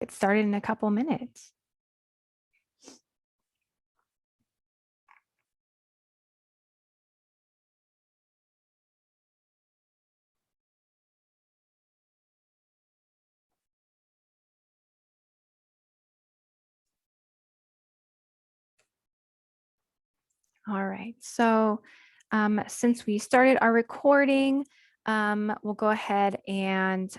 Get started in a couple minutes. All right, so since we started our recording, we'll go ahead and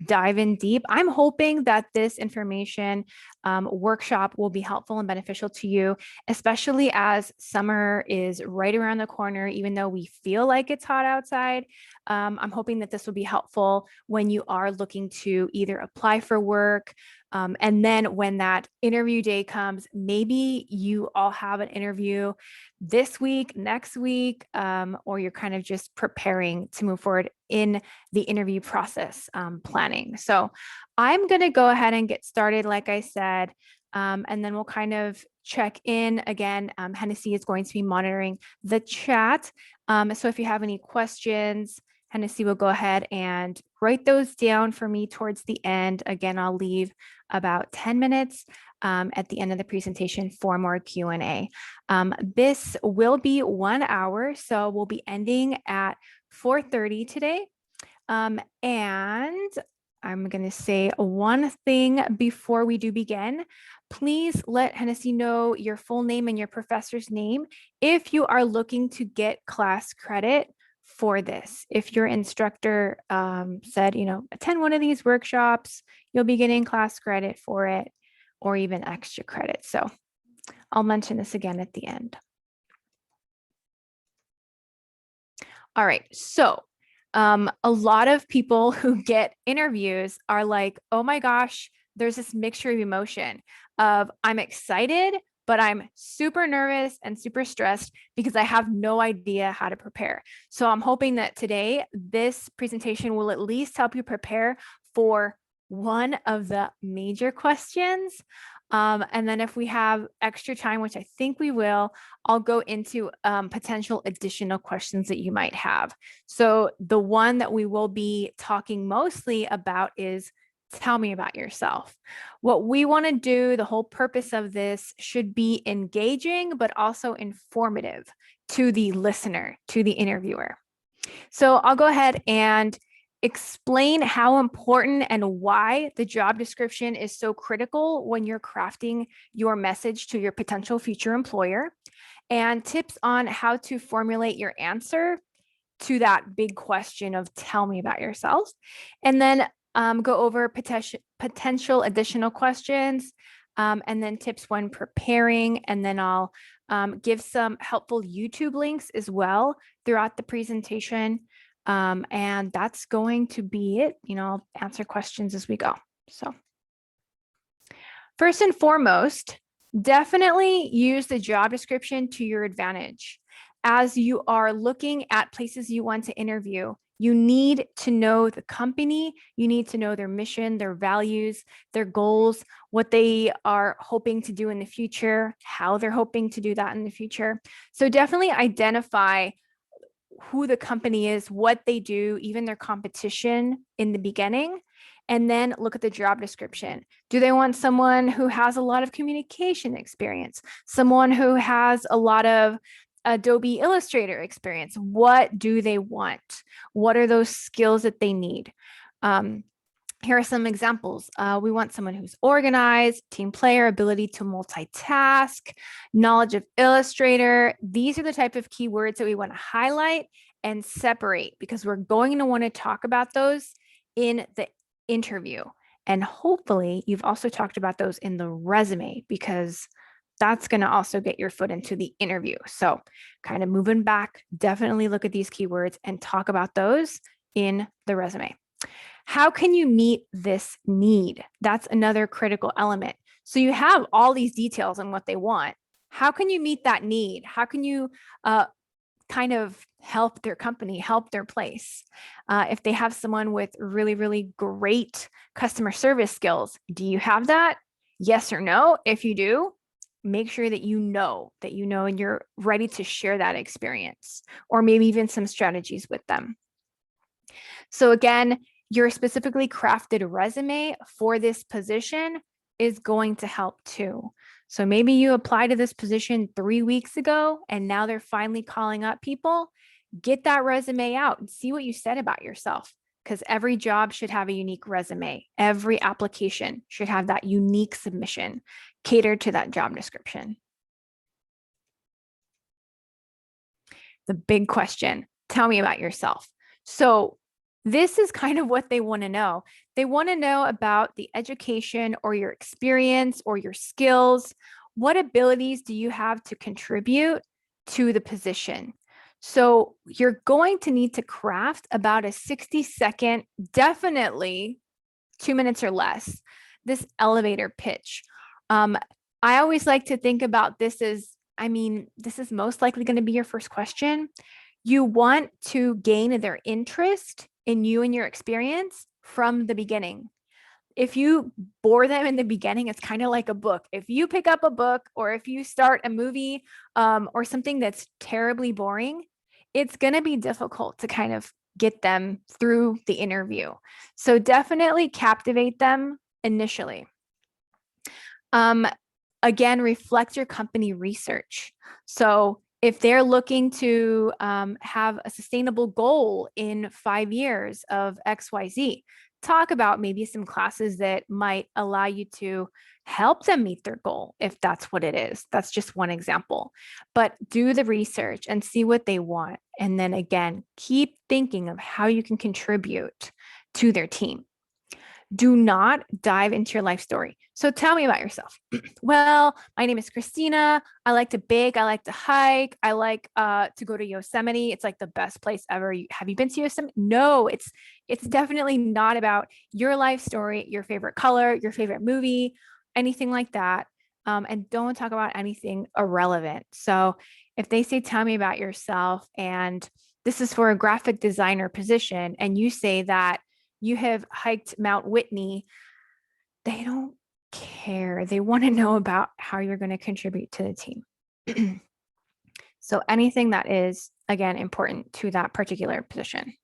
dive in deep. I'm hoping that this information workshop will be helpful and beneficial to you, especially as summer is right around the corner, even though we feel like it's hot outside. I'm hoping that this will be helpful when you are looking to either apply for work, and then when that interview day comes, maybe you all have an interview this week, next week, or you're kind of just preparing to move forward in the interview process planning. So I'm going to go ahead and get started, like I said, and then we'll kind of check in again. Hennessy is going to be monitoring the chat. So if you have any questions, Hennessy will go ahead and write those down for me towards the end. Again, I'll leave about 10 minutes at the end of the presentation for more Q&A. This will be 1 hour, so we'll be ending at 4:30 today. And I'm going to say one thing before we do begin. Please let Hennessy know your full name and your professor's name if you are looking to get class credit for this. If your instructor said, attend one of these workshops, you'll be getting class credit for it or even extra credit. So I'll mention this again at the end. All right, so a lot of people who get interviews are like, oh my gosh, there's this mixture of emotion of I'm excited, but I'm super nervous and super stressed because I have no idea how to prepare. So I'm hoping that today, this presentation will at least help you prepare for one of the major questions. And then if we have extra time, which I think we will, I'll go into potential additional questions that you might have. So the one that we will be talking mostly about is tell me about yourself. What we want to do, the whole purpose of this should be engaging, but also informative to the listener, to the interviewer. So I'll go ahead and explain how important and why the job description is so critical when you're crafting your message to your potential future employer, and tips on how to formulate your answer to that big question of tell me about yourself. And then go over potential additional questions, and then tips when preparing. And then I'll give some helpful YouTube links as well throughout the presentation. And that's going to be it. I'll answer questions as we go. So first and foremost, definitely use the job description to your advantage. As you are looking at places you want to interview, you need to know the company, you need to know their mission, their values, their goals, what they are hoping to do in the future, how they're hoping to do that in the future. So definitely identify who the company is, what they do, even their competition in the beginning, and then look at the job description. Do they want someone who has a lot of communication experience, someone who has a lot of Adobe Illustrator experience? What do they want? What are those skills that they need? Here are some examples. We want someone who's organized, team player, ability to multitask, knowledge of Illustrator. These are the type of keywords that we want to highlight and separate because we're going to want to talk about those in the interview. And hopefully you've also talked about those in the resume because that's going to also get your foot into the interview. So kind of moving back, definitely look at these keywords and talk about those in the resume. How can you meet this need? That's another critical element. So you have all these details on what they want. How can you meet that need? How can you kind of help their company, help their place? If they have someone with really, really great customer service skills, do you have that? Yes or no? If you do, make sure that you know and you're ready to share that experience or maybe even some strategies with them. So again, Your specifically crafted resume for this position is going to help too. So maybe you applied to this position 3 weeks ago and now they're finally calling up people. Get that resume out and see what you said about yourself, because every job should have a unique resume. Every application should have that unique submission catered to that job description. The big question, tell me about yourself. So this is kind of what they want to know. They want to know about the education or your experience or your skills. What abilities do you have to contribute to the position? So you're going to need to craft about a 60-second, definitely 2 minutes or less, this elevator pitch. I always like to think about this as, this is most likely going to be your first question. You want to gain their interest in you and your experience from the beginning. If you bore them in the beginning, it's kind of like a book. If you pick up a book or if you start a movie or something that's terribly boring, it's going to be difficult to kind of get them through the interview. So definitely captivate them initially. Again, reflect your company research. So if they're looking to have a sustainable goal in 5 years of XYZ, talk about maybe some classes that might allow you to help them meet their goal, if that's what it is. That's just one example. But do the research and see what they want. And then again, keep thinking of how you can contribute to their team. Do not dive into your life story. So tell me about yourself. Well, my name is Christina. I like to bake. I like to hike. I like to go to Yosemite. It's like the best place ever. Have you been to Yosemite? No, it's definitely not about your life story, your favorite color, your favorite movie, anything like that. And don't talk about anything irrelevant. So if they say, tell me about yourself, and this is for a graphic designer position, and you say that you have hiked Mount Whitney, they don't care. They want to know about how you're going to contribute to the team. So anything that is, again, important to that particular position.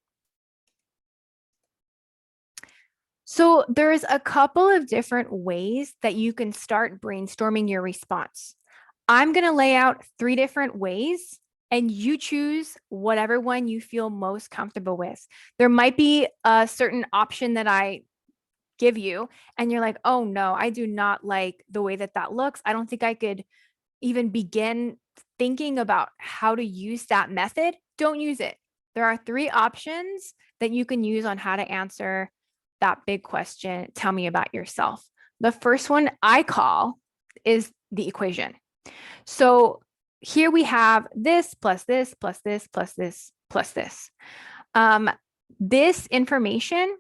So there's a couple of different ways that you can start brainstorming your response. I'm going to lay out 3 different ways, and you choose whatever one you feel most comfortable with. There might be a certain option that I give you and you're like, oh no, I do not like the way that that looks. I don't think I could even begin thinking about how to use that method. Don't use it. There are 3 options that you can use on how to answer that big question. Tell me about yourself. The first one I call is the equation. So here we have this plus this plus this plus this plus this. This information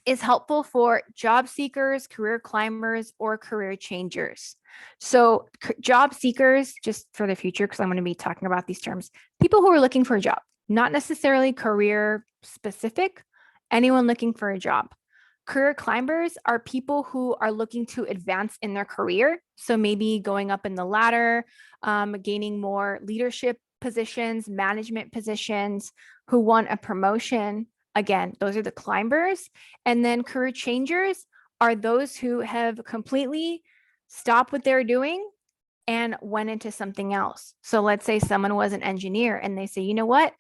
is helpful for job seekers, career climbers, or career changers. So job seekers, just for the future, because I'm going to be talking about these terms, people who are looking for a job, not necessarily career specific, anyone looking for a job. Career climbers are people who are looking to advance in their career. So maybe going up in the ladder, gaining more leadership positions, management positions, who want a promotion. Again, those are the climbers. And then career changers are those who have completely stopped what they're doing and went into something else. So let's say someone was an engineer and they say, you know what?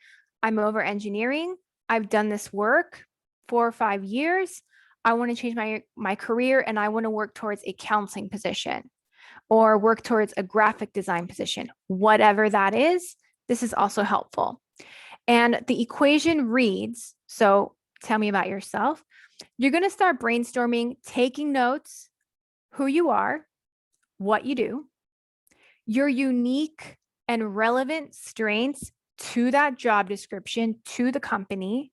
I'm over engineering. I've done this work 4 or 5 years. I want to change my career and I want to work towards a counseling position or work towards a graphic design position. Whatever that is, this is also helpful. And the equation reads, so tell me about yourself. You're going to start brainstorming, taking notes, who you are, what you do, your unique and relevant strengths to that job description, to the company,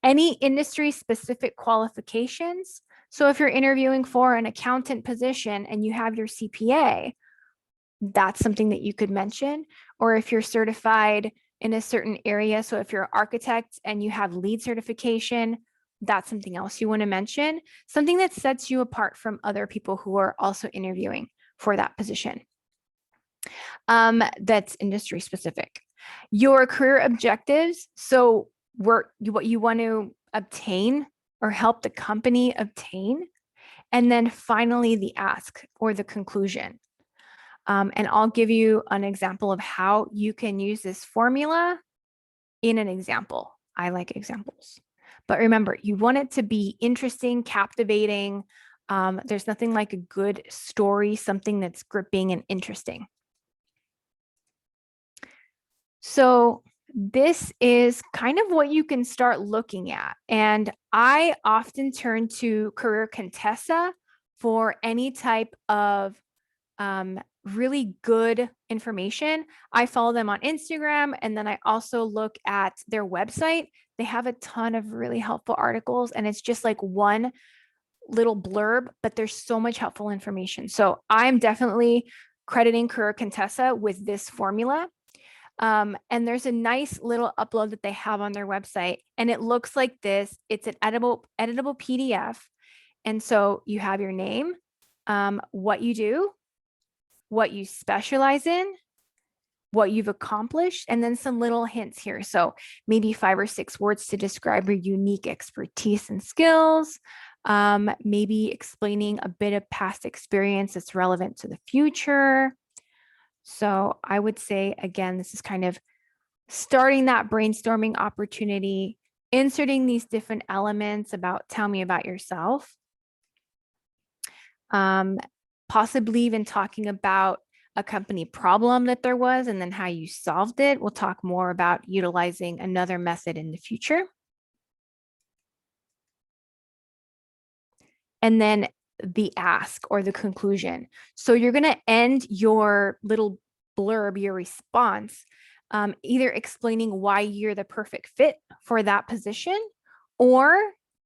any industry specific qualifications. So if you're interviewing for an accountant position and you have your CPA, that's something that you could mention. Or if you're certified in a certain area, so if you're an architect and you have LEED certification, that's something else you want to mention, something that sets you apart from other people who are also interviewing for that position. That's industry specific. Your career objectives, so what you want to obtain or help the company obtain. And then finally, the ask or the conclusion. And I'll give you an example of how you can use this formula in an example. I like examples. But remember, you want it to be interesting, captivating. There's nothing like a good story, something that's gripping and interesting. So this is kind of what you can start looking at. And I often turn to Career Contessa for any type of really good information. I follow them on Instagram, and then I also look at their website. They have a ton of really helpful articles, and it's just like one little blurb, but there's so much helpful information. So I'm definitely crediting Career Contessa with this formula. And there's a nice little upload that they have on their website, and it looks like this. It's an editable PDF. And so you have your name, what you do, what you specialize in, what you've accomplished, and then some little hints here. So maybe 5 or 6 words to describe your unique expertise and skills, maybe explaining a bit of past experience that's relevant to the future. So I would say, again, this is kind of starting that brainstorming opportunity, inserting these different elements about tell me about yourself, possibly even talking about a company problem that there was and then how you solved it. We'll talk more about utilizing another method in the future. And then the ask or the conclusion. So you're going to end your little blurb, your response, either explaining why you're the perfect fit for that position or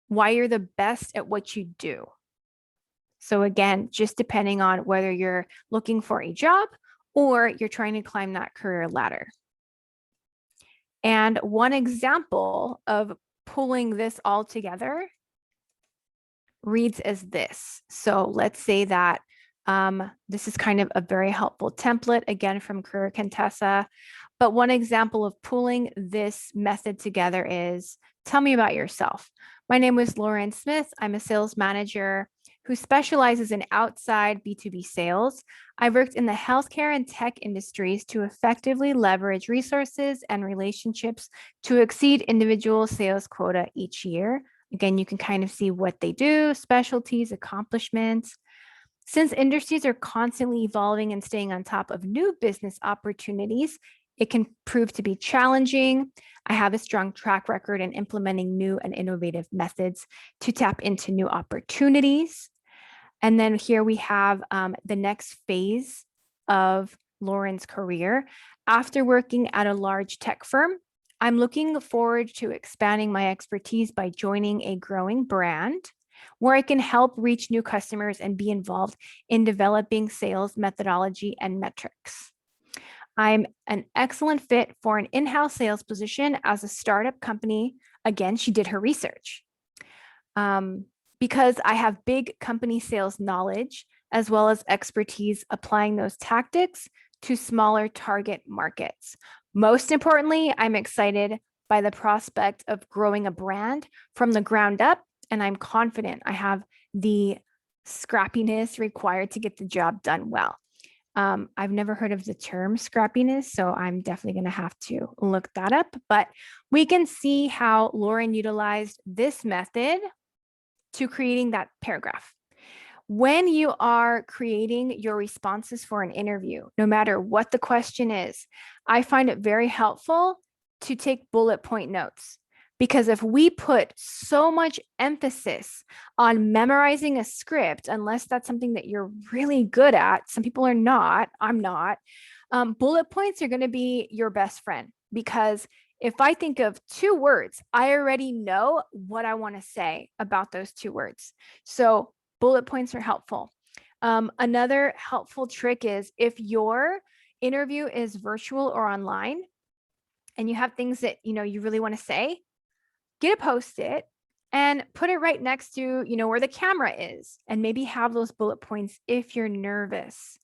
why you're the best at what you do. So again, just depending on whether you're looking for a job or you're trying to climb that career ladder. And one example of pulling this all together reads as this. So let's say that this is kind of a very helpful template, again, from Career Contessa. But one example of pulling this method together is, tell me about yourself. My name is Lauren Smith. I'm a sales manager who specializes in outside B2B sales. I've worked in the healthcare and tech industries to effectively leverage resources and relationships to exceed individual sales quota each year. Again, you can kind of see what they do, specialties, accomplishments. Since industries are constantly evolving and staying on top of new business opportunities, it can prove to be challenging. I have a strong track record in implementing new and innovative methods to tap into new opportunities. And then here we have the next phase of Lauren's career. After working at a large tech firm, I'm looking forward to expanding my expertise by joining a growing brand where I can help reach new customers and be involved in developing sales methodology and metrics. I'm an excellent fit for an in-house sales position as a startup company. Again, she did her research. Because I have big company sales knowledge as well as expertise applying those tactics to smaller target markets. Most importantly, I'm excited by the prospect of growing a brand from the ground up, and I'm confident I have the scrappiness required to get the job done well. I've never heard of the term scrappiness, so I'm definitely going to have to look that up. But we can see how Lauren utilized this method to creating that paragraph. When you are creating your responses for an interview, no matter what the question is, I find it very helpful to take bullet point notes. Because if we put so much emphasis on memorizing a script, unless that's something that you're really good at, some people are not, I'm not, bullet points are going to be your best friend. Because if I think of 2 words, I already know what I want to say about those 2 words. So bullet points are helpful. Another helpful trick is if your interview is virtual or online and you have things that you really want to say, get a Post-it and put it right next to where the camera is, and maybe have those bullet points if you're nervous.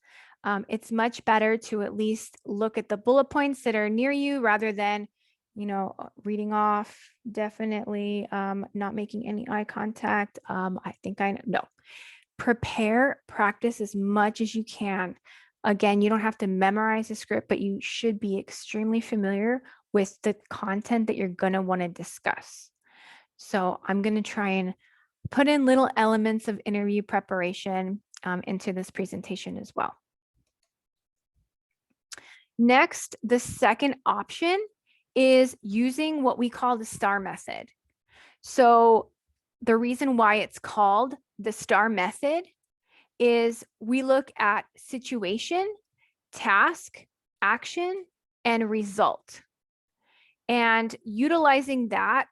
It's much better to at least look at the bullet points that are near you rather than reading off, definitely, not making any eye contact. I think I know. Prepare, practice as much as you can. Again, you don't have to memorize the script, but you should be extremely familiar with the content that you're going to want to discuss. So I'm going to try and put in little elements of interview preparation into this presentation as well. Next, the second option is using what we call the STAR method. So the reason why it's called the STAR method is we look at situation, task, action, and result. And utilizing that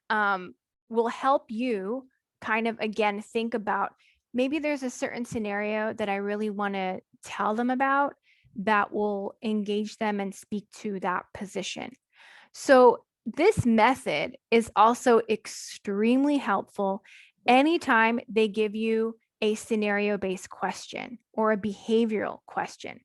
will help you kind of, again, think about maybe there's a certain scenario that I really want to tell them about that will engage them and speak to that position. So this method is also extremely helpful anytime they give you a scenario-based question or a behavioral question.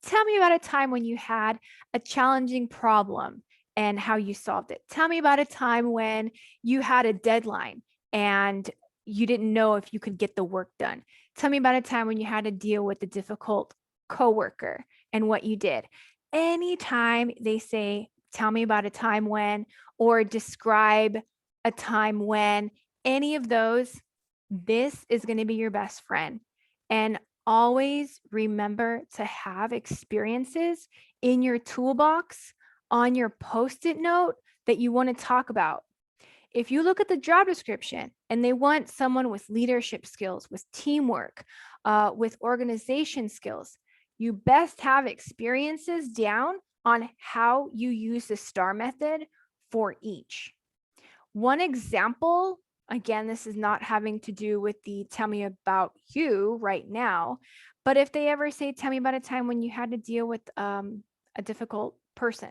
Tell me about a time when you had a challenging problem and how you solved it. Tell me about a time when you had a deadline and you didn't know if you could get the work done. Tell me about a time when you had to deal with a difficult coworker and what you did. Anytime they say, tell me about a time when, or describe a time when, any of those, this is going to be your best friend. And always remember to have experiences in your toolbox on your Post-it note that you want to talk about. If you look at the job description and they want someone with leadership skills, with teamwork, with organization skills, you best have experiences down on how you use the STAR method for each. One example, again, this is not having to do with the tell me about you right now, but if they ever say, tell me about a time when you had to deal with a difficult person,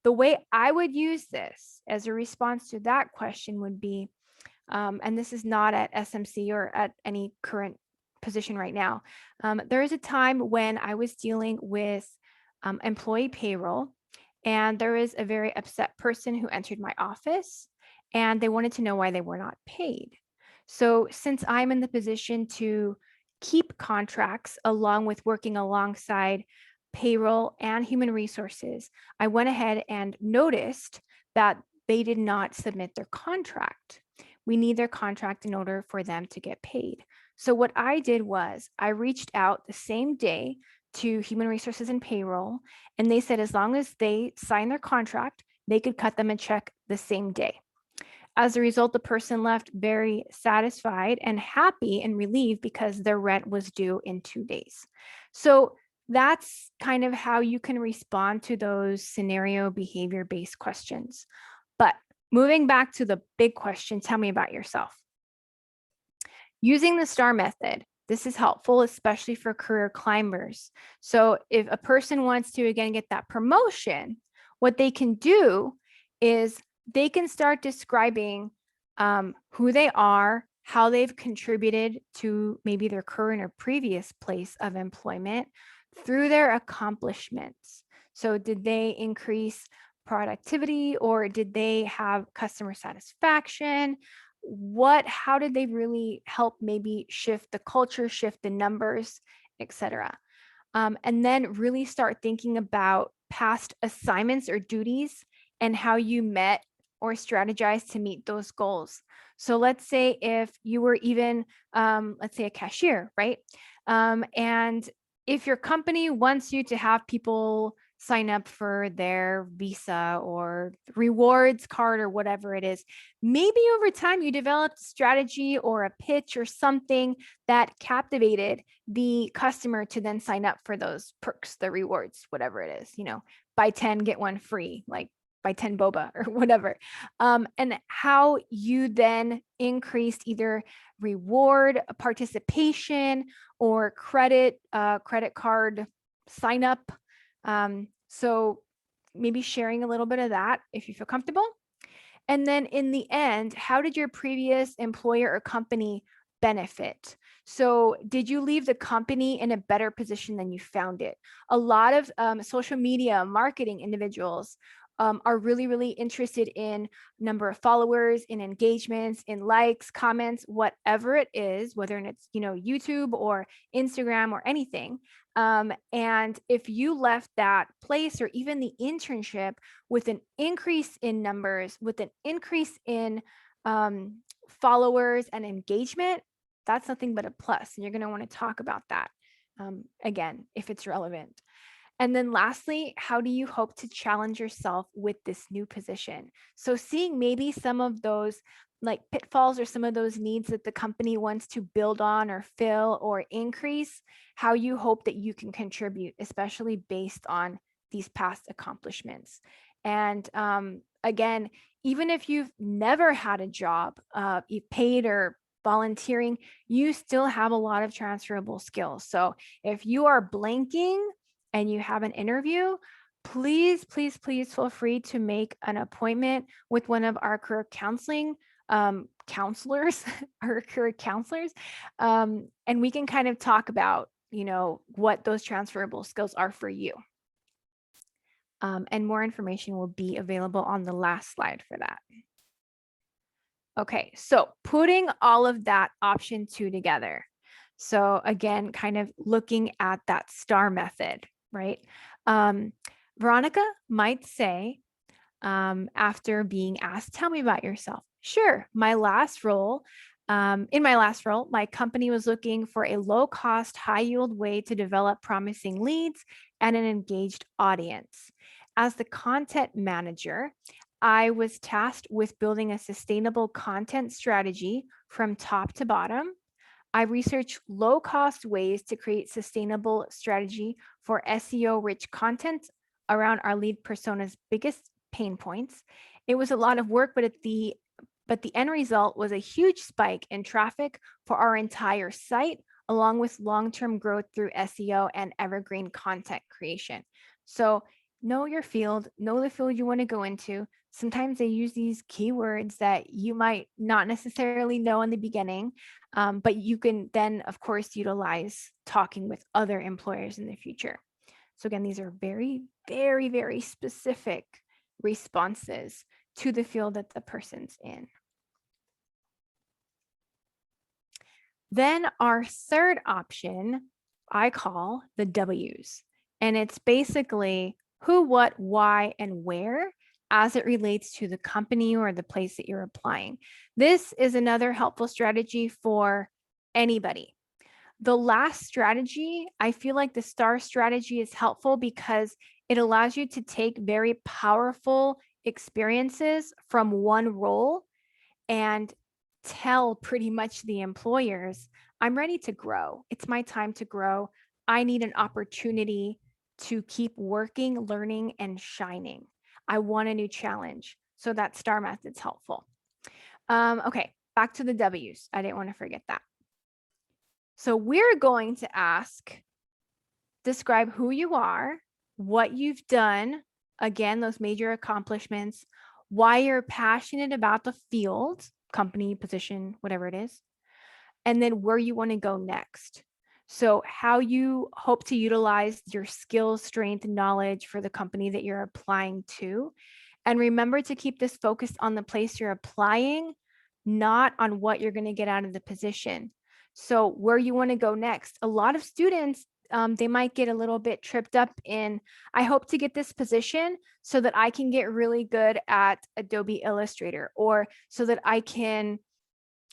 the way I would use this as a response to that question would be, and this is not at SMC or at any current position right now. There is a time when I was dealing with employee payroll, and there is a very upset person who entered my office, and they wanted to know why they were not paid. So since I'm in the position to keep contracts along with working alongside payroll and human resources, I went ahead and noticed that they did not submit their contract. We need their contract in order for them to get paid. So what I did was I reached out the same day to human resources and payroll, and they said as long as they sign their contract, they could cut them a check the same day. As a result, the person left very satisfied and happy and relieved because their rent was due in 2 days. So that's kind of how you can respond to those scenario behavior-based questions. But moving back to the big question, tell me about yourself. Using the STAR method, this is helpful, especially for career climbers. So if a person wants to, again, get that promotion, what they can do is they can start describing who they are, how they've contributed to maybe their current or previous place of employment through their accomplishments. So did they increase productivity, or did they have customer satisfaction? How did they really help maybe shift the culture, shift the numbers, etc. And then really start thinking about past assignments or duties and how you met or strategized to meet those goals. So let's say if you were even, let's say a cashier, right? And if your company wants you to have people sign up for their Visa or rewards card or whatever it is, maybe over time you developed a strategy or a pitch or something that captivated the customer to then sign up for those perks, the rewards, whatever it is, buy 10, get one free, like buy 10 boba or whatever. And how you then increased either reward participation or credit card sign up. So maybe sharing a little bit of that if you feel comfortable. And then in the end, how did your previous employer or company benefit? So did you leave the company in a better position than you found it? A lot of social media marketing individuals are really, really interested in number of followers, in engagements, in likes, comments, whatever it is, whether it's, YouTube or Instagram or anything. And if you left that place or even the internship with an increase in numbers, with an increase in followers and engagement, that's nothing but a plus. And you're going to want to talk about that again, if it's relevant. And then lastly, how do you hope to challenge yourself with this new position? So seeing maybe some of those like pitfalls or some of those needs that the company wants to build on or fill or increase, how you hope that you can contribute, especially based on these past accomplishments. And again, even if you've never had a job, you paid or volunteering, you still have a lot of transferable skills. So if you are blanking and you have an interview, please, please, please feel free to make an appointment with one of our career counseling counselors, our career counselors, and we can kind of talk about, what those transferable skills are for you. And more information will be available on the last slide for that. Okay, so putting all of that option 2 together. So again, kind of looking at that STAR method, right? Veronica might say, after being asked, tell me about yourself. Sure, in my last role, my company was looking for a low-cost, high-yield way to develop promising leads and an engaged audience. As the content manager, I was tasked with building a sustainable content strategy from top to bottom. I researched low-cost ways to create sustainable strategy for SEO-rich content around our lead persona's biggest pain points. It was a lot of work, but the end result was a huge spike in traffic for our entire site, along with long-term growth through SEO and evergreen content creation. So know your field, know the field you want to go into. Sometimes they use these keywords that you might not necessarily know in the beginning, but you can then, of course, utilize talking with other employers in the future. So again, these are very, very, very specific responses to the field that the person's in. Then our third option, I call the W's. And it's basically who, what, why, and where as it relates to the company or the place that you're applying. This is another helpful strategy for anybody. The last strategy, I feel like the STAR strategy is helpful because it allows you to take very powerful experiences from one role and tell pretty much the employers, I'm ready to grow. It's my time to grow. I need an opportunity to keep working, learning, and shining. I want a new challenge. So that STAR method's helpful. Okay, back to the W's. I didn't want to forget that. So we're going to ask, describe who you are, what you've done, again, those major accomplishments, why you're passionate about the field, company, position, whatever it is, and then where you want to go next. So how you hope to utilize your skills, strength, and knowledge for the company that you're applying to. And remember to keep this focused on the place you're applying, not on what you're going to get out of the position. So where you want to go next. A lot of students, they might get a little bit tripped up in, I hope to get this position so that I can get really good at Adobe Illustrator, or so that I can,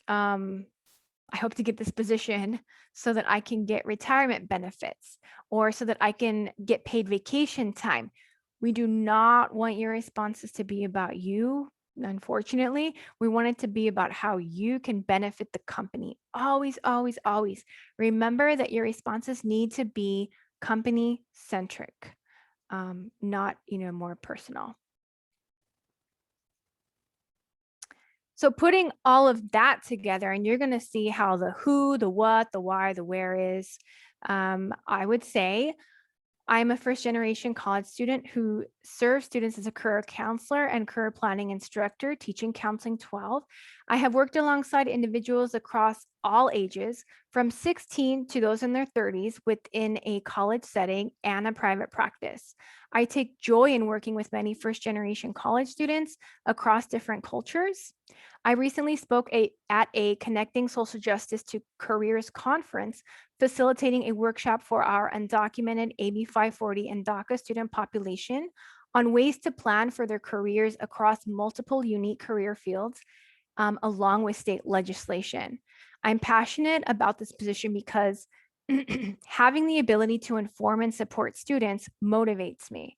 I hope to get this position so that I can get retirement benefits, or so that I can get paid vacation time. We do not want your responses to be about you. Unfortunately, we want it to be about how you can benefit the company. Always, always, always remember that your responses need to be company centric, not, more personal. So putting all of that together, and you're going to see how the who, the what, the why, the where is. I would say I'm a first generation college student who serves students as a career counselor and career planning instructor, teaching Counseling 12. I have worked alongside individuals across all ages, from 16 to those in their 30s, within a college setting and a private practice. I take joy in working with many first generation college students across different cultures. I recently spoke at a Connecting Social Justice to Careers conference, facilitating a workshop for our undocumented AB 540 and DACA student population on ways to plan for their careers across multiple unique career fields, along with state legislation. I'm passionate about this position because having the ability to inform and support students motivates me.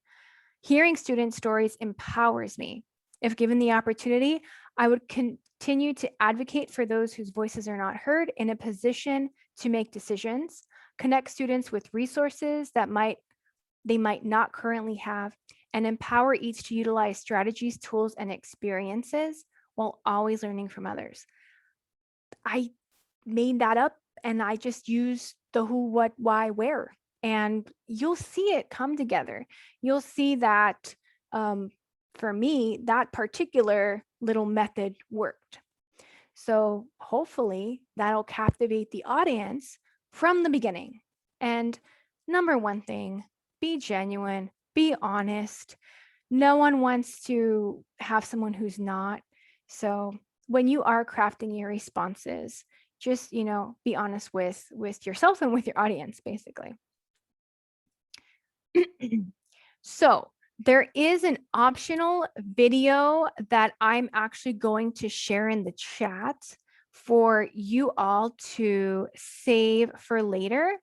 Hearing student stories empowers me. If given the opportunity, I would continue to advocate for those whose voices are not heard in a position to make decisions, connect students with resources that they might not currently have, and empower each to utilize strategies, tools, and experiences while always learning from others. I made that up and I just used the who, what, why, where, and you'll see it come together. You'll see that for me, that particular little method worked. So hopefully that'll captivate the audience from the beginning. And number one thing, be genuine, be honest. No one wants to have someone who's not. So when you are crafting your responses, just, be honest with yourself and with your audience, basically. So there is an optional video that I'm actually going to share in the chat for you all to save for later.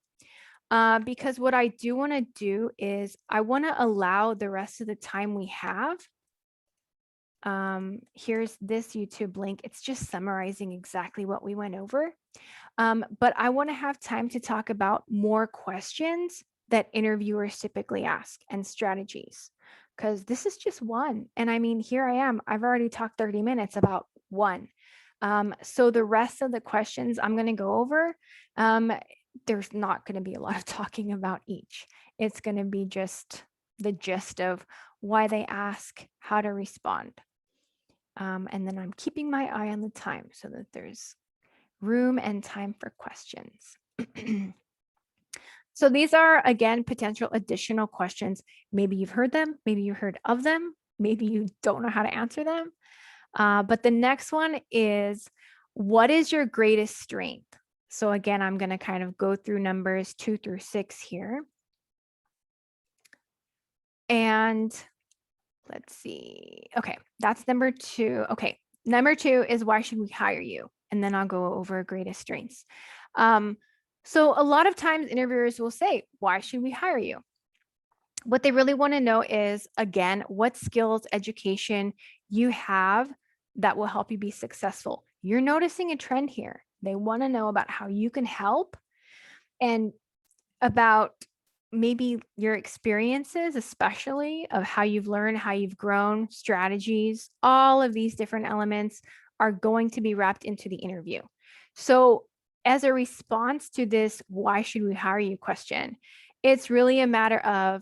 Because what I do want to do is I want to allow the rest of the time we have. Here's this YouTube link. It's just summarizing exactly what we went over. But I want to have time to talk about more questions that interviewers typically ask and strategies, because this is just one. And I mean, here I am. I've already talked 30 minutes about one. So the rest of the questions I'm going to go over, there's not going to be a lot of talking about each. It's going to be just the gist of why they ask, how to respond. And then I'm keeping my eye on the time so that there's room and time for questions. So these are, again, potential additional questions. Maybe you've heard them, maybe you heard of them, maybe you don't know how to answer them. But the next one is, what is your greatest strength? So again, I'm going to kind of go through numbers 2 through 6 here. And let's see. Okay, that's number 2. Okay, number 2 is, why should we hire you? And then I'll go over greatest strengths. So a lot of times interviewers will say, why should we hire you? What they really want to know is, again, what skills, education you have that will help you be successful. You're noticing a trend here. They want to know about how you can help and about maybe your experiences, especially of how you've learned, how you've grown, strategies. All of these different elements are going to be wrapped into the interview. So as a response to this, why should we hire you question, it's really a matter of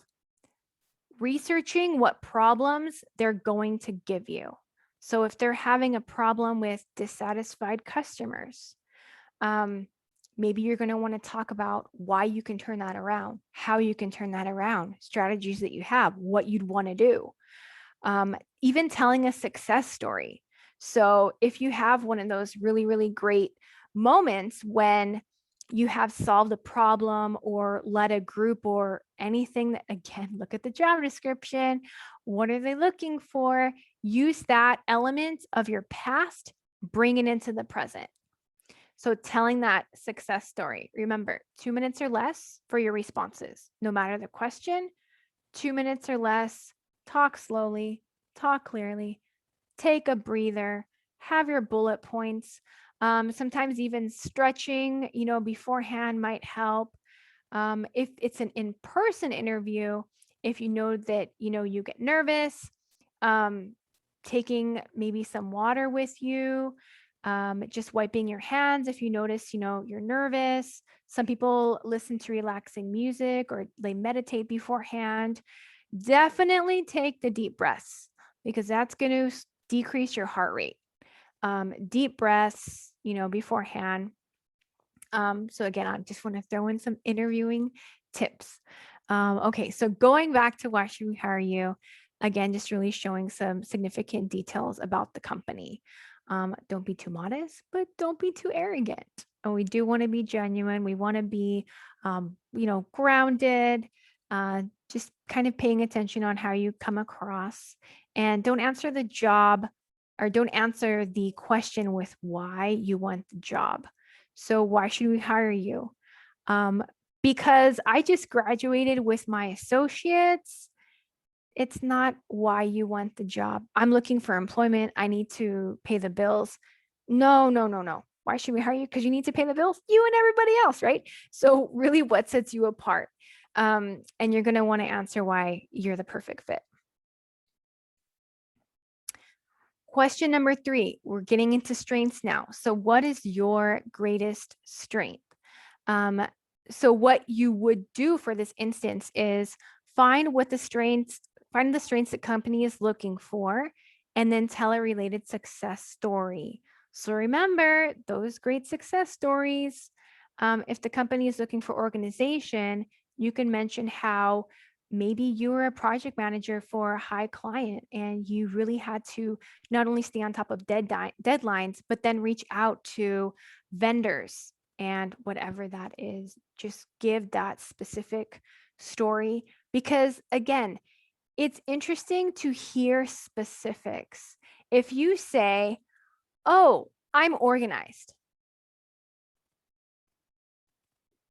researching what problems they're going to give you. So if they're having a problem with dissatisfied customers, maybe you're going to want to talk about why you can turn that around, how you can turn that around, strategies that you have, what you'd want to do. Even telling a success story. So if you have one of those really, really great moments when you have solved a problem or led a group or anything that, again, look at the job description. What are they looking for? Use that element of your past, bring it into the present. So telling that success story, remember, 2 minutes or less for your responses, no matter the question, 2 minutes or less, talk slowly, talk clearly, take a breather, have your bullet points. Sometimes even stretching, beforehand might help. If it's an in-person interview, if you know that, you get nervous, taking maybe some water with you, Just wiping your hands if you notice, you're nervous. Some people listen to relaxing music or they meditate beforehand. Definitely take the deep breaths because that's going to decrease your heart rate. Deep breaths, beforehand. So again, I just want to throw in some interviewing tips. Okay, so going back to why should we hire you? Again, just really showing some significant details about the company. Don't be too modest, but don't be too arrogant. And we do want to be genuine. We want to be, grounded. Just kind of paying attention on how you come across, and don't answer the job or don't answer the question with why you want the job. So why should we hire you? Because I just graduated with my associates. It's not why you want the job. I'm looking for employment. I need to pay the bills. No, no, no, no. Why should we hire you? Because you need to pay the bills, you and everybody else, right? So really what sets you apart? And you're going to want to answer why you're the perfect fit. Question number 3, we're getting into strengths now. So what is your greatest strength? So what you would do for this instance is find the strengths the company is looking for, and then tell a related success story. So remember those great success stories. If the company is looking for organization, you can mention how maybe you were a project manager for a high client and you really had to not only stay on top of deadlines, but then reach out to vendors and whatever that is. Just give that specific story because, again, it's interesting to hear specifics. If you say, oh, I'm organized.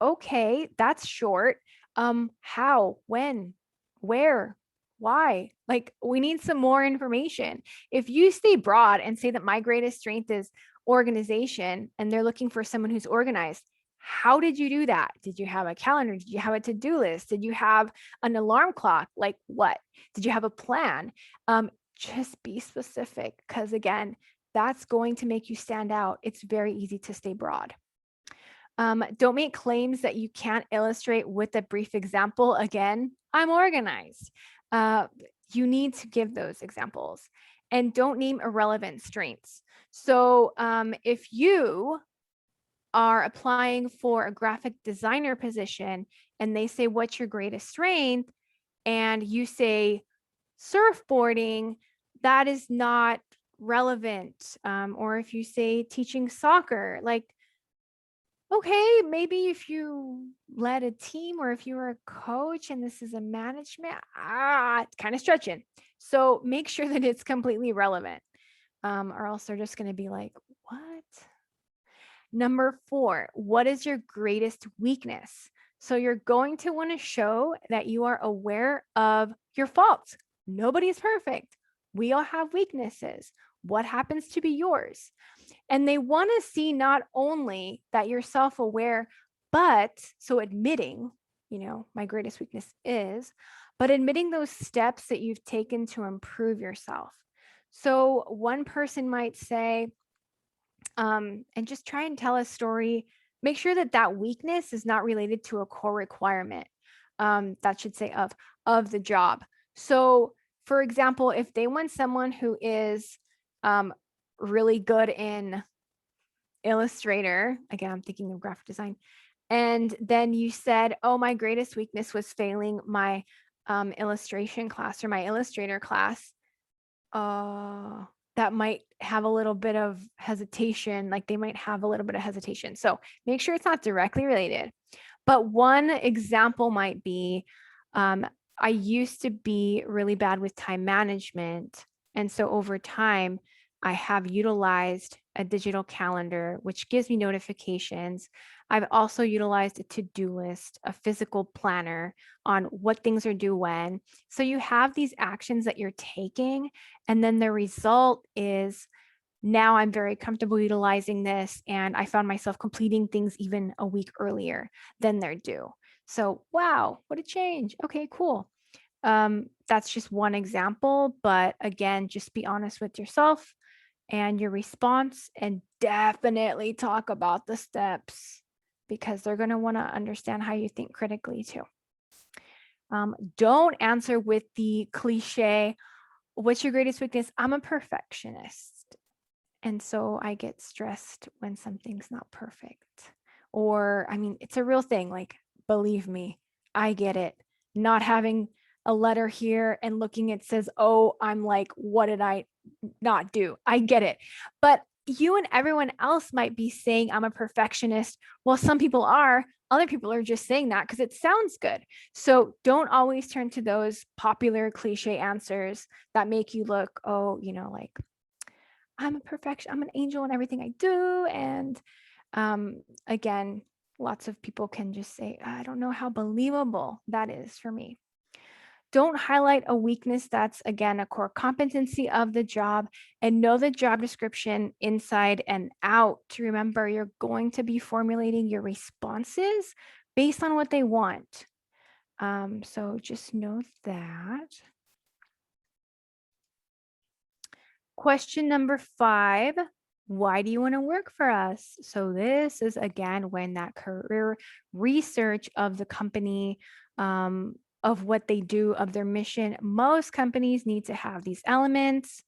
Okay, that's short. How, when, where, why? Like, we need some more information. If you stay broad and say that my greatest strength is organization and they're looking for someone who's organized, how did you do that? Did you have a calendar? Did you have a to-do list? Did you have an alarm clock? Like what? Did you have a plan? Just be specific because, again, that's going to make you stand out. It's very easy to stay broad. Don't make claims that you can't illustrate with a brief example. Again, I'm organized. You need to give those examples, and don't name irrelevant strengths. So if you are applying for a graphic designer position and they say, what's your greatest strength? And you say surfboarding, that is not relevant. Or if you say teaching soccer, like, okay, maybe if you led a team or if you were a coach and this is a management, it's kind of stretching. So make sure that it's completely relevant, or else they're just going to be like, what? Number 4, what is your greatest weakness? So you're going to want to show that you are aware of your faults. Nobody's perfect. We all have weaknesses. What happens to be yours? And they want to see not only that you're self-aware, but so admitting, my greatest weakness is, but admitting those steps that you've taken to improve yourself. So one person might say, and just try and tell a story. Make sure that that weakness is not related to a core requirement. That should say of the job. So, for example, if they want someone who is really good in Illustrator, again, I'm thinking of graphic design, and then you said, oh, my greatest weakness was failing my illustration class or my Illustrator class. That might have a little bit of hesitation, like they might have a little bit of hesitation. So make sure it's not directly related. But one example might be, I used to be really bad with time management. And so over time, I have utilized a digital calendar, which gives me notifications. I've also utilized a to-do list, a physical planner on what things are due when. So you have these actions that you're taking, and then the result is now I'm very comfortable utilizing this, and I found myself completing things even a week earlier than they're due. So, wow, what a change. Okay, cool. That's just one example, but again, just be honest with yourself and your response, and definitely talk about the steps because they're going to want to understand how you think critically too. Don't answer with the cliche, what's your greatest weakness? I'm a perfectionist. And so I get stressed when something's not perfect. Or, I mean, it's a real thing. Like, believe me, I get it. Not having a letter here and looking, it says, oh, I'm like, what did I not do? I get it. But you and everyone else might be saying, I'm a perfectionist. Well, some people are. Other people are just saying that because it sounds good. So don't always turn to those popular cliche answers that make you look, oh, like I'm a perfection, I'm an angel in everything I do. And again, lots of people can just say, I don't know how believable that is for me. Don't highlight a weakness that's, again, a core competency of the job, and know the job description inside and out to remember you're going to be formulating your responses based on what they want. So just know that. Question number 5, why do you want to work for us? So this is, again, when that career research of the company, of what they do, of their mission. Most companies need to have these elements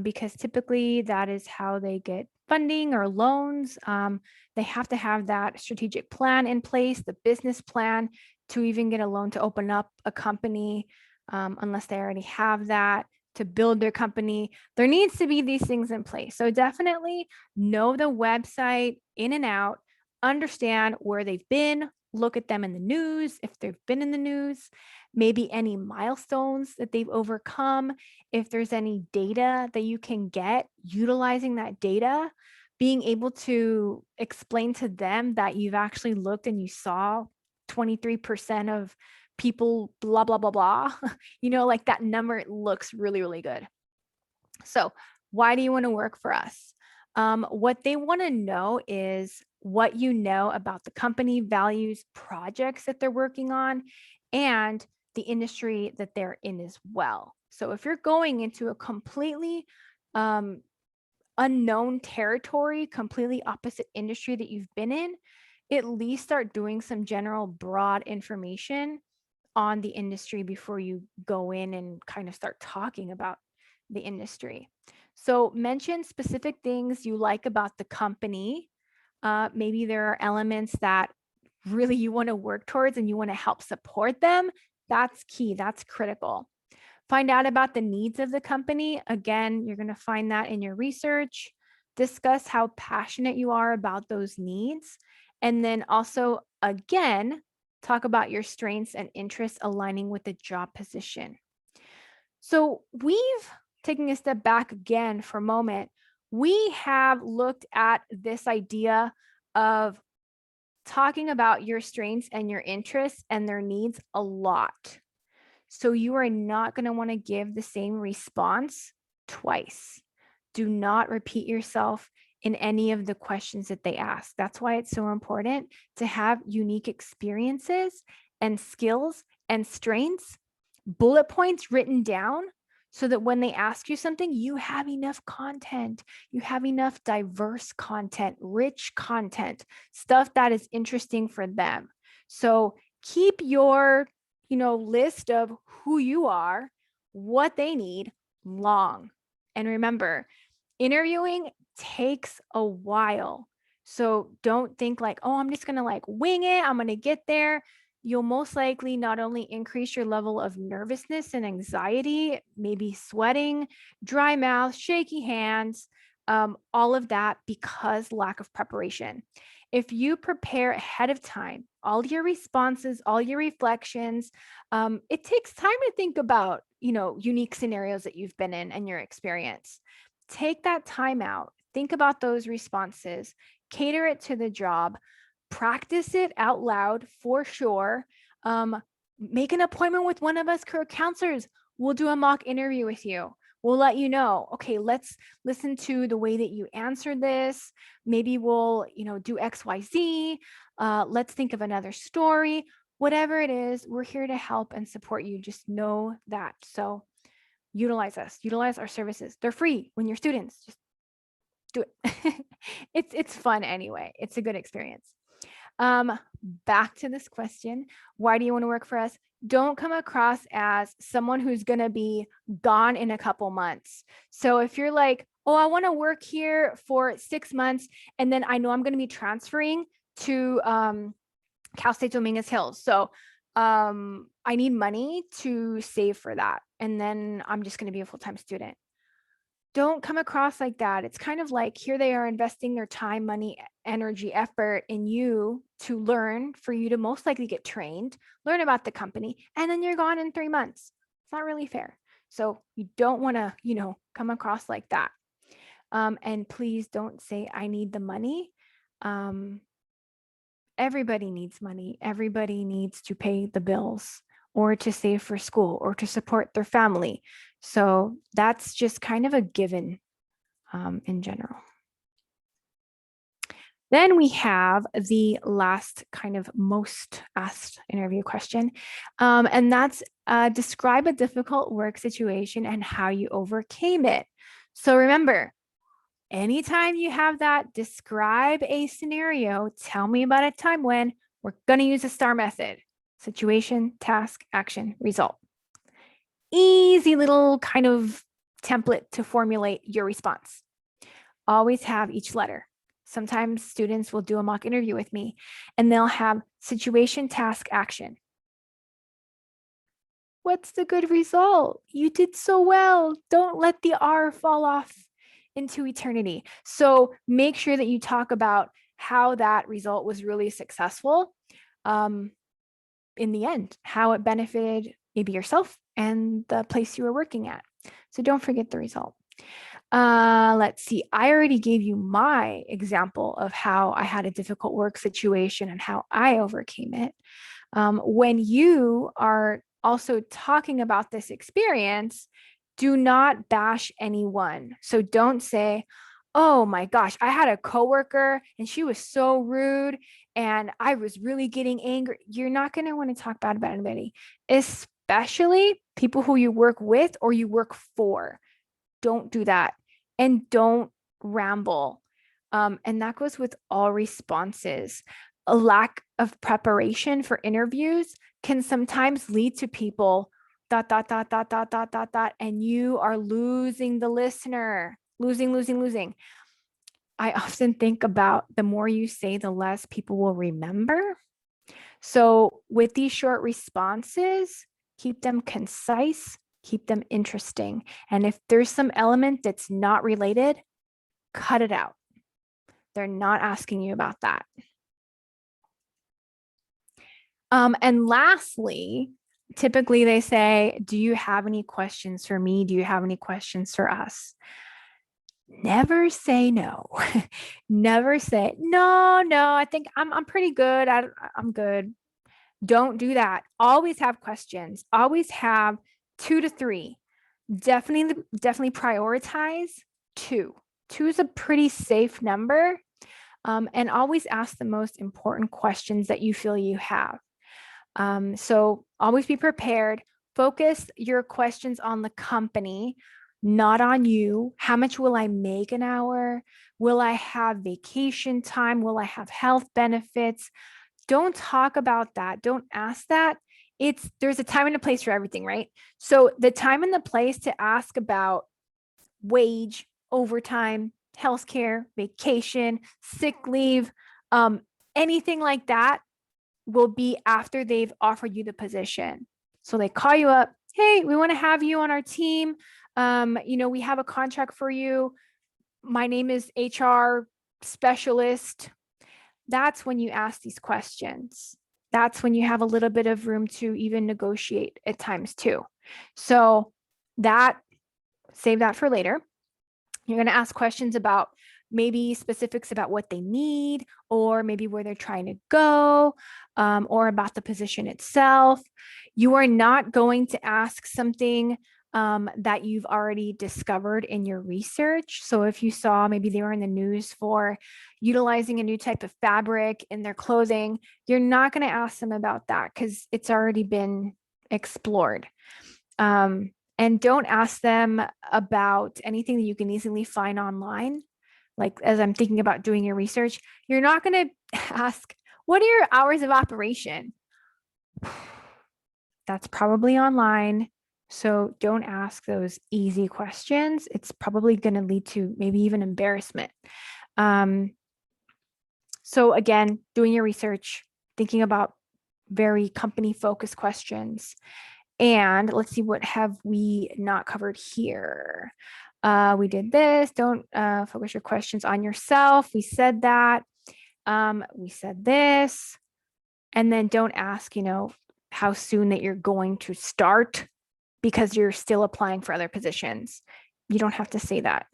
because typically that is how they get funding or loans. They have to have that strategic plan in place, the business plan to even get a loan to open up a company, unless they already have that to build their company. There needs to be these things in place. So definitely know the website in and out, understand where they've been, look at them in the news if they've been in the news, maybe any milestones that they've overcome, if there's any data that you can get, utilizing that data, being able to explain to them that you've actually looked and you saw 23% of people, blah, blah, blah, blah. Like that number looks really, really good. So why do you want to work for us? What they want to know is what you know about the company, values, projects that they're working on, and the industry that they're in as well. So if you're going into a completely unknown territory, completely opposite industry that you've been in, at least start doing some general broad information on the industry before you go in and kind of start talking about the industry. So mention specific things you like about the company. Maybe there are elements that really you want to work towards and you want to help support them. That's key. That's critical. Find out about the needs of the company. Again, you're going to find that in your research. Discuss how passionate you are about those needs. And then also, again, talk about your strengths and interests aligning with the job position. So we've taken a step back again for a moment. We have looked at this idea of talking about your strengths and your interests and their needs a lot. So you are not going to want to give the same response twice. Do not repeat yourself in any of the questions that they ask. That's why it's so important to have unique experiences and skills and strengths, bullet points written down so that when they ask you something, you have enough content, you have enough diverse content, rich content, stuff that is interesting for them. So keep your list of who you are, what they need long. And remember, interviewing takes a while. So don't think like, oh, I'm just going to like wing it. I'm going to get there. You'll most likely not only increase your level of nervousness and anxiety, maybe sweating, dry mouth, shaky hands, all of that because lack of preparation. If you prepare ahead of time, all your responses, all your reflections, it takes time to think about, unique scenarios that you've been in and your experience. Take that time out, think about those responses, cater it to the job, practice it out loud for sure. Make an appointment with one of us career counselors. We'll do a mock interview with you. We'll let you know, okay, let's listen to the way that you answered this. Maybe we'll, do XYZ. Let's think of another story. Whatever it is, we're here to help and support you. Just know that. So utilize us, utilize our services. They're free when you're students. Just do it. It's fun anyway. It's a good experience. Back to this question. Why do you want to work for us? Don't come across as someone who's going to be gone in a couple months. So if you're like, oh, I want to work here for 6 months, and then I know I'm going to be transferring to Cal State Dominguez Hills. So I need money to save for that. And then I'm just going to be a full-time student. Don't come across like that. It's kind of like here they are investing their time, money, energy, effort in you to learn, for you to most likely get trained, learn about the company, and then you're gone in 3 months. It's not really fair. So you don't want to, come across like that. And please don't say, I need the money. Everybody needs money. Everybody needs to pay the bills or to save for school or to support their family. So that's just kind of a given in general. Then we have the last kind of most asked interview question, and that's describe a difficult work situation and how you overcame it. So remember, anytime you have that, describe a scenario, tell me about a time when. We're going to use the STAR method: situation, task, action, result. Easy little kind of template to formulate your response. Always have each letter. Sometimes students will do a mock interview with me and they'll have situation, task, action. What's the good result? You did so well. Don't let the R fall off into eternity. So make sure that you talk about how that result was really successful in the end, how it benefited maybe yourself and the place you were working at. So don't forget the result. Let's see. I already gave you my example of how I had a difficult work situation and how I overcame it. When you are also talking about this experience, do not bash anyone. So don't say, oh my gosh, I had a coworker and she was so rude and I was really getting angry. You're not going to want to talk bad about anybody, especially people who you work with or you work for. Don't do that. And don't ramble. And that goes with all responses. A lack of preparation for interviews can sometimes lead to people ... and you are losing the listener. Losing. I often think about the more you say, the less people will remember. So with these short responses, keep them concise, keep them interesting. And if there's some element that's not related, cut it out. They're not asking you about that. And lastly, typically they say, do you have any questions for me? Do you have any questions for us? Never say no. Never say, no, I think I'm pretty good. I'm good. Don't do that. Always have questions. Always have 2 to 3. Definitely prioritize 2. 2 is a pretty safe number. And always ask the most important questions that you feel you have. So always be prepared. Focus your questions on the company, not on you. How much will I make an hour? Will I have vacation time? Will I have health benefits? Don't talk about that. Don't ask that. There's a time and a place for everything, right? So the time and the place to ask about wage, overtime, healthcare, vacation, sick leave, anything like that will be after they've offered you the position. So they call you up, hey, we want to have you on our team. We have a contract for you. My name is HR specialist. That's when you ask these questions. That's when you have a little bit of room to even negotiate at times too. So save that for later. You're going to ask questions about maybe specifics about what they need, or maybe where they're trying to go, or about the position itself. You are not going to ask something that you've already discovered in your research. So if you saw maybe they were in the news for utilizing a new type of fabric in their clothing, you're not going to ask them about that because it's already been explored. And don't ask them about anything that you can easily find online. like as I'm thinking about doing your research, you're not going to ask, what are your hours of operation? That's probably online. So don't ask those easy questions. It's probably going to lead to maybe even embarrassment. Um, so again, doing your research, thinking about very company focused questions. And let's see, what have we not covered here? We did this. Don't focus your questions on yourself. We said that. We said this. And then don't ask, how soon that you're going to start because you're still applying for other positions. You don't have to say that.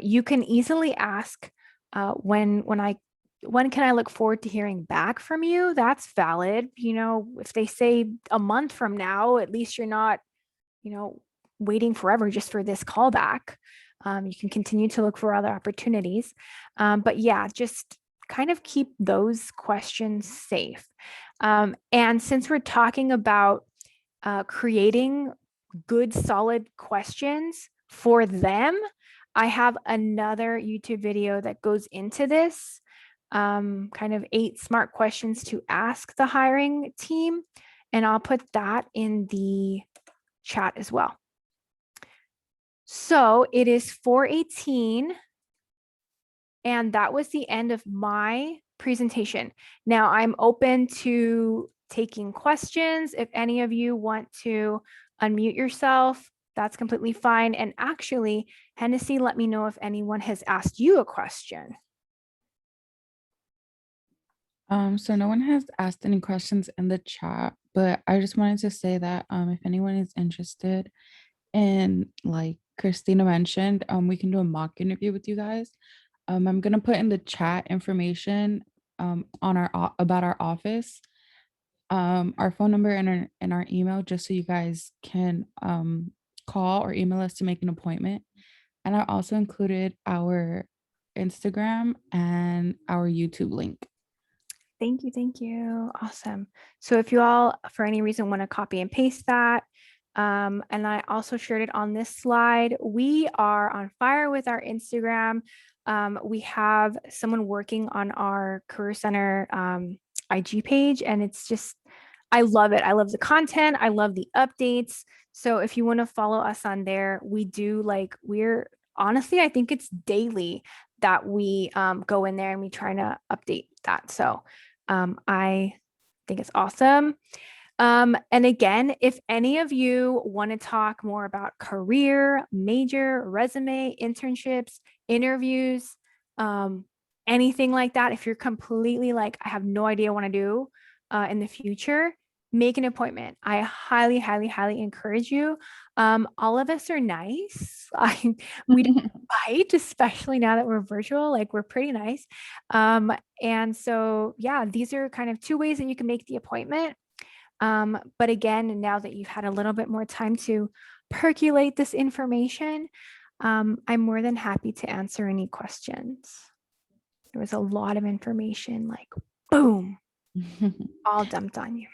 You can easily ask when can I look forward to hearing back from you? That's valid. If they say a month from now, at least you're not, you know, waiting forever just for this callback. You can continue to look for other opportunities. But yeah, just kind of keep those questions safe. And since we're talking about creating good, solid questions for them, I have another YouTube video that goes into this, kind of 8 smart questions to ask the hiring team. And I'll put that in the chat as well. So it is 4:18, and that was the end of my presentation. Now I'm open to taking questions. If any of you want to unmute yourself, that's completely fine. And actually, Hennessy, let me know if anyone has asked you a question. So no one has asked any questions in the chat, but I just wanted to say that if anyone is interested in, like Christina mentioned, we can do a mock interview with you guys. I'm gonna put in the chat information on about our office, our phone number and our email, just so you guys can call or email us to make an appointment. And I also included our Instagram and our YouTube link. Thank you. Thank you. Awesome. So if you all, for any reason, want to copy and paste that, and I also shared it on this slide, we are on fire with our Instagram. We have someone working on our Career Center IG page, and it's just, I love it. I love the content. I love the updates. So if you want to follow us on there, we're honestly, I think it's daily that we go in there and we try to update that. So I think it's awesome. And again, if any of you want to talk more about career, major, resume, internships, interviews, anything like that, if you're completely like, I have no idea what to do in the future, make an appointment. I highly, highly, highly encourage you. All of us are nice. We don't bite, especially now that we're virtual, like we're pretty nice. And so, yeah, these are kind of 2 ways that you can make the appointment. But again, now that you've had a little bit more time to percolate this information, I'm more than happy to answer any questions. There was a lot of information, like boom, all dumped on you.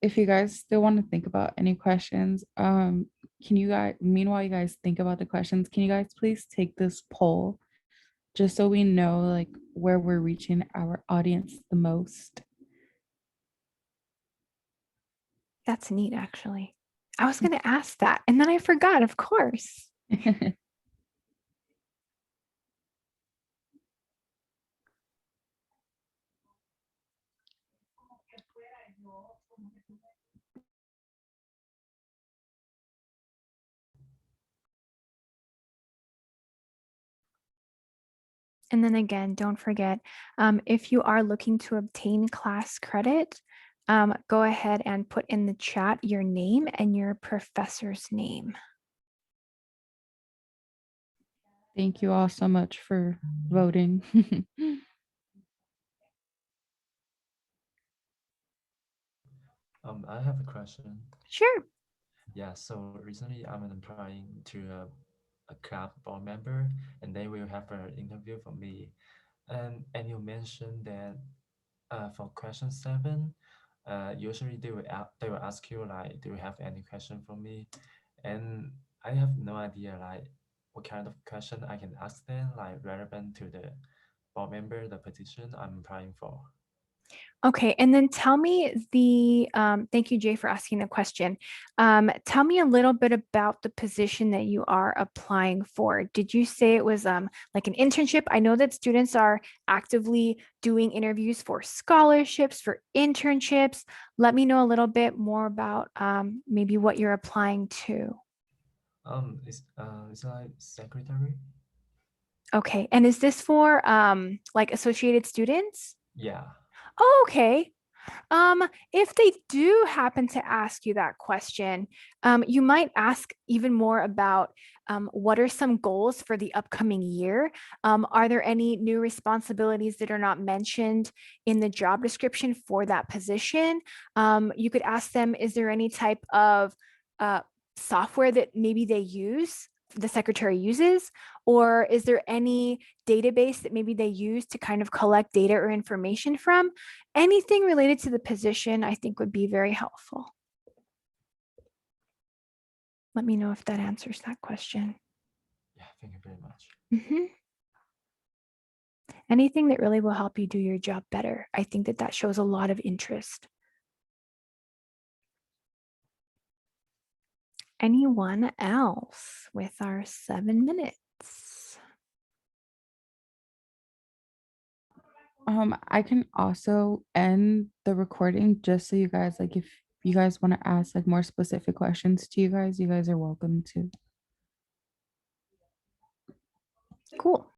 If you guys still want to think about any questions, can you guys, meanwhile you guys think about the questions, can you guys please take this poll just so we know like where we're reaching our audience the most? That's neat, actually. I was going to ask that, and then I forgot, of course. And then again, don't forget, if you are looking to obtain class credit, go ahead and put in the chat your name and your professor's name. Thank you all so much for voting. I have a question. Sure. Yeah, so recently I'm applying to a club board member, and they will have an interview for me. And you mentioned that for question 7, usually they will ask you like, do you have any question for me? And I have no idea like what kind of question I can ask them, like relevant to the board member, the position I'm applying for. Okay, and then tell me thank you, Jay, for asking the question. Tell me a little bit about the position that you are applying for. Did you say it was like an internship? I know that students are actively doing interviews for scholarships, for internships. Let me know a little bit more about maybe what you're applying to. It's like secretary. Okay, and is this for like associated students? Yeah. Oh, okay. If they do happen to ask you that question, you might ask even more about what are some goals for the upcoming year? Are there any new responsibilities that are not mentioned in the job description for that position? You could ask them, is there any type of uh, software that maybe they use, the secretary uses? Or is there any database that maybe they use to kind of collect data or information from? Anything related to the position, I think would be very helpful. Let me know if that answers that question. Yeah. Thank you very much. Mhm. Anything that really will help you do your job better. I think that that shows a lot of interest. Anyone else with our 7 minutes? I can also end the recording just so you guys like if you guys want to ask like more specific questions to you guys are welcome to. Cool.